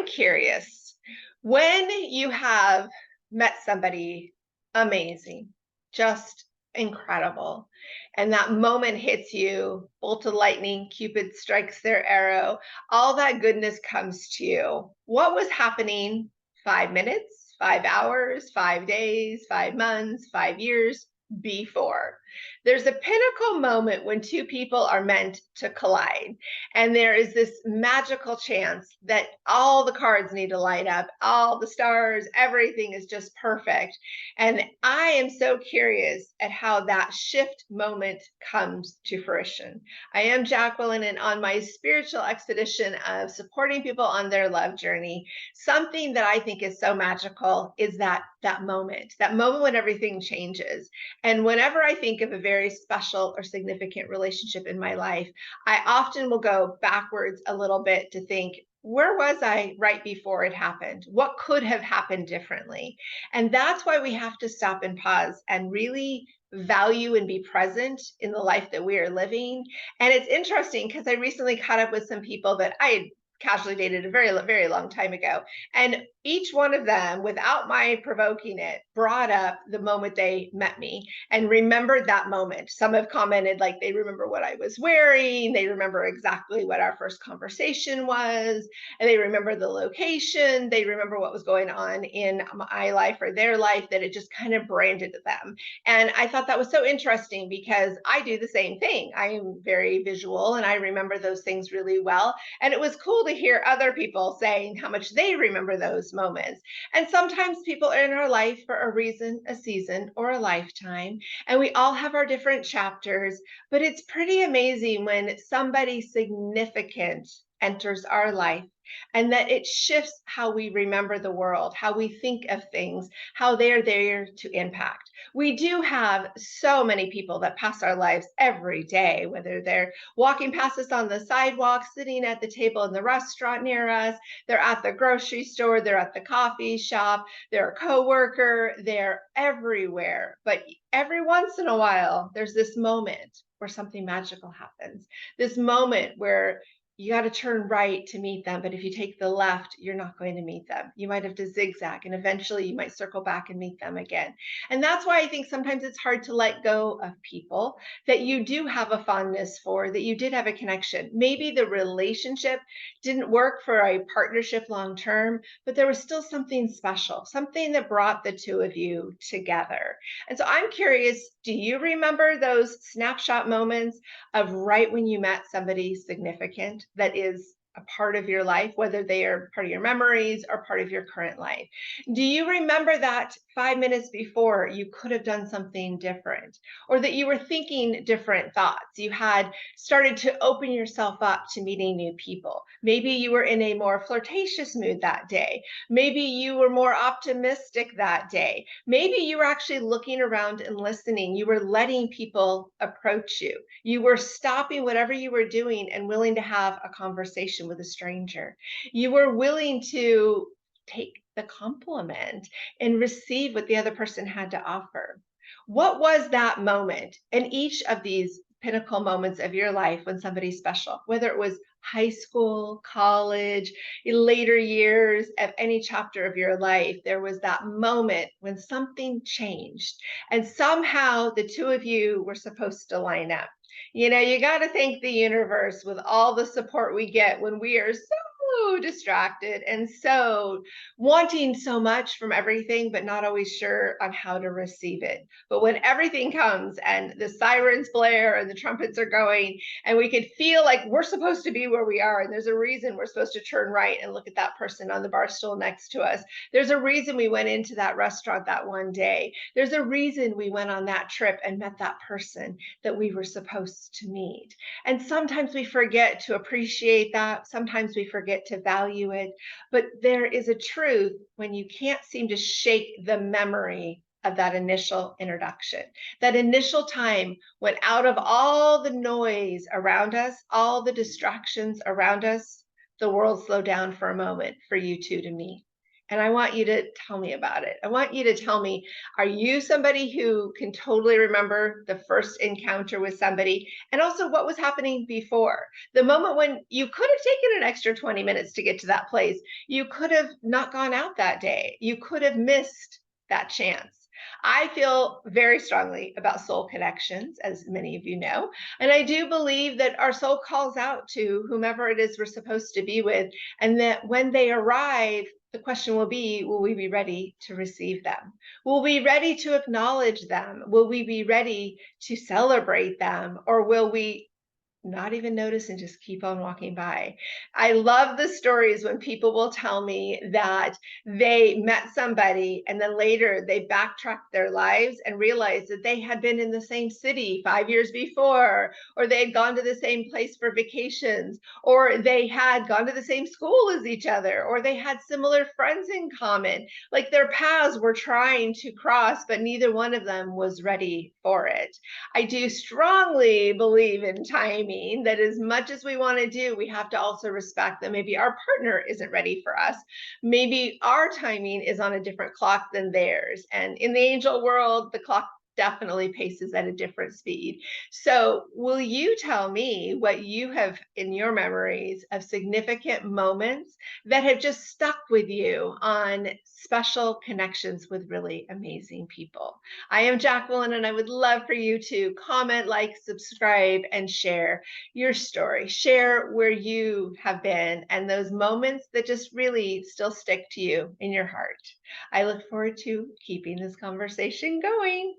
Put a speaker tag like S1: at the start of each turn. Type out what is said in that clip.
S1: I'm curious, when you have met somebody amazing, just incredible, and that moment hits you, bolt of lightning, Cupid strikes their arrow, all that goodness comes to you. What was happening 5 minutes, 5 hours, 5 days, 5 months, 5 years before? There's a pinnacle moment when two people are meant to collide. And there is this magical chance that all the cards need to light up, all the stars, everything is just perfect. And I am so curious at how that shift moment comes to fruition. I am Jacqueline, and on my spiritual expedition of supporting people on their love journey, something that I think is so magical is that moment when everything changes. And whenever I think of a very special or significant relationship in my life, I often will go backwards a little bit to think, where was I right before it happened? What could have happened differently? And that's why we have to stop and pause and really value and be present in the life that we are living. And it's interesting because I recently caught up with some people that I had casually dated a very, very long time ago. And each one of them, without my provoking it, brought up the moment they met me and remembered that moment. Some have commented like they remember what I was wearing, they remember exactly what our first conversation was, and they remember the location, they remember what was going on in my life or their life, that it just kind of branded them. And I thought that was so interesting because I do the same thing. I am very visual and I remember those things really well. And it was cool to hear other people saying how much they remember those moments. And sometimes people are in our life for a reason, a season, or a lifetime. And we all have our different chapters, but it's pretty amazing when somebody significant enters our life and that it shifts how we remember the world, how we think of things, how they're there to impact. We do have so many people that pass our lives every day, whether they're walking past us on the sidewalk, sitting at the table in the restaurant near us, they're at the grocery store, they're at the coffee shop, they're a coworker, they're everywhere. But every once in a while, there's this moment where something magical happens. This moment where you got to turn right to meet them, but if you take the left, you're not going to meet them. You might have to zigzag, and eventually you might circle back and meet them again. And that's why I think sometimes it's hard to let go of people that you do have a fondness for, that you did have a connection. Maybe the relationship didn't work for a partnership long term, but there was still something special, something that brought the two of you together. And so I'm curious, do you remember those snapshot moments of right when you met somebody significant that is a part of your life, whether they are part of your memories or part of your current life? Do you remember that 5 minutes before you could have done something different, or that you were thinking different thoughts? You had started to open yourself up to meeting new people. Maybe you were in a more flirtatious mood that day. Maybe you were more optimistic that day. Maybe you were actually looking around and listening. You were letting people approach you. You were stopping whatever you were doing and willing to have a conversation with a stranger. You were willing to take the compliment and receive what the other person had to offer. What was that moment in each of these pinnacle moments of your life when somebody's special, whether it was high school, college, later years of any chapter of your life, there was that moment when something changed and somehow the two of you were supposed to line up. You know, you got to thank the universe with all the support we get when we are so distracted and so wanting so much from everything, but not always sure on how to receive it. But when everything comes and the sirens blare and the trumpets are going, and we could feel like we're supposed to be where we are, and there's a reason we're supposed to turn right and look at that person on the bar stool next to us. There's a reason we went into that restaurant that one day. There's a reason we went on that trip and met that person that we were supposed to meet. And sometimes we forget to appreciate that. Sometimes we forget to value it. But there is a truth when you can't seem to shake the memory of that initial introduction, that initial time when out of all the noise around us, all the distractions around us, the world slowed down for a moment for you two to meet. And I want you to tell me about it. I want you to tell me, are you somebody who can totally remember the first encounter with somebody? And also what was happening before? The moment when you could have taken an extra 20 minutes to get to that place. You could have not gone out that day. You could have missed that chance. I feel very strongly about soul connections, as many of you know. And I do believe that our soul calls out to whomever it is we're supposed to be with, and that when they arrive, the question will be, will we be ready to receive them? Will we be ready to acknowledge them? Will we be ready to celebrate them? Or will we not even notice and just keep on walking by? I love the stories when people will tell me that they met somebody and then later they backtracked their lives and realized that they had been in the same city 5 years before, or they had gone to the same place for vacations, or they had gone to the same school as each other, or they had similar friends in common. Like their paths were trying to cross, but neither one of them was ready for it. I do strongly believe in timing, that as much as we want to do, we have to also respect that maybe our partner isn't ready for us. Maybe our timing is on a different clock than theirs. And in the angel world, the clock definitely paces at a different speed. So, will you tell me what you have in your memories of significant moments that have just stuck with you on special connections with really amazing people? I am Jacqueline, and I would love for you to comment, like, subscribe, and share your story. Share where you have been and those moments that just really still stick to you in your heart. I look forward to keeping this conversation going.